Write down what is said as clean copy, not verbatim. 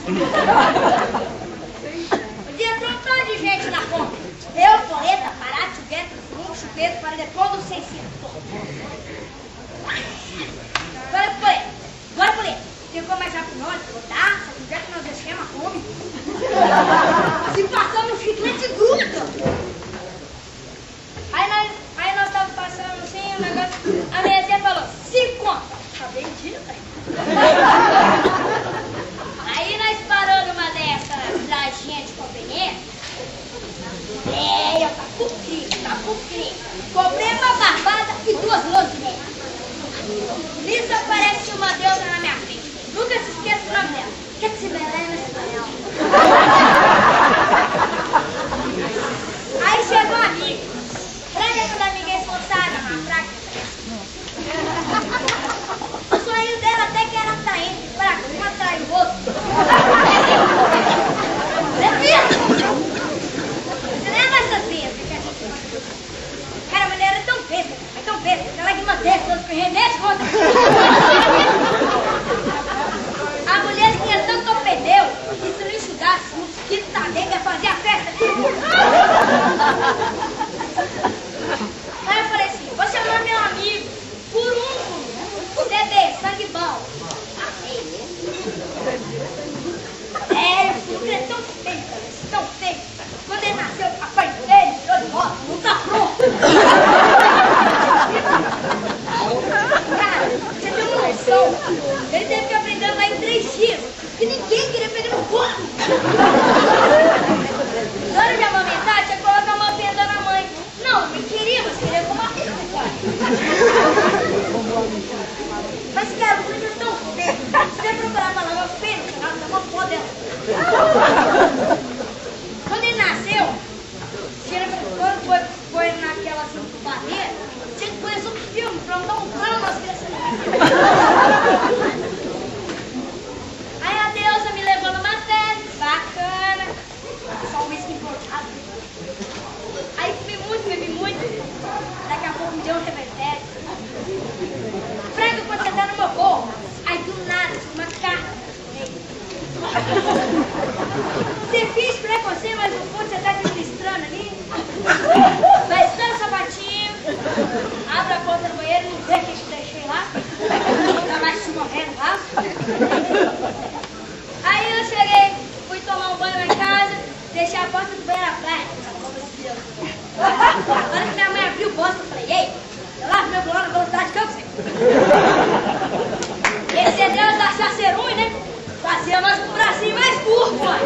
O dia entrou um tanto de gente na compra. Eu, Poleta, Pará, Chupeta, Segundo, Chupeta, para depois do 600. Agora, Poleta, tem como mais rápido nós? Tá? Se quiser que nós deixemos a fome. Se passamos um chiclete gruda. Aí nós estávamos passando assim, o negócio. A minha tia falou, 5 conto. Tá vendido, velho. Aí nós paramos numa dessas da gente conveniente. Eu tá por crer. Comprei uma barbada e 2 louças de meia. Nisso aparece uma deusa na minha frente. Nunca se esqueça o nome dela. Que se beleza nesse espanhol. Aí chegou a amiga. Grande quando a amiga é esforçada na prática. O sonho dela até que era atraente, para um atrair o outro. Você lembra essas vezes que a gente mandou? Cara, a mulher era tão besta, que ela que manteve todos os remédios contra. A mulher tinha tanto pneu que se não enxugasse, os mosquitos da nega fazia festa. Aí eu falei assim, vou chamar meu amigo, Furúnculo, Dedê, sangue bom. O Furúnculo é tão feio. Quando ele nasceu, a pai dele tirou de moto, não tá pronto. Cara, você tem uma noção? Ele teve que aprender a andar em 3 dias, porque ninguém queria pegar no corpo. Na hora de amamentar, tinha que colocar uma fenda na mãe. Não queria, mas queria com uma fenda, cara. Mas, cara, o Furúnculo é tão feio. Se você procurar a palavra fenda, ela dá uma foda dela. Quando ele nasceu, quando foi naquela incubadeira, tinha que conhecer um filme pra não dar um cano nas crianças. Aí a deusa me levou numa festa, bacana, só um whisky importado. Aí bebi muito, daqui a pouco me deu um revertério. Frango, quando você tá numa boa, aí do nada, uma carta. Você fez preconceito, mas no fundo você tá administrando ali. Vai estar o sapatinho, abre a porta do banheiro, não vê que eu deixei lá. Tá mais se morrendo lá. Aí eu cheguei, fui tomar um banho lá em casa, deixei a porta do banheiro aberta. Agora que minha mãe abriu o bolso, eu falei, ei, eu lavo meu violão na velocidade que eu quiser. Esse é Deus da chaceruim, né? Fazia nós com o bracinho mais curto, mano.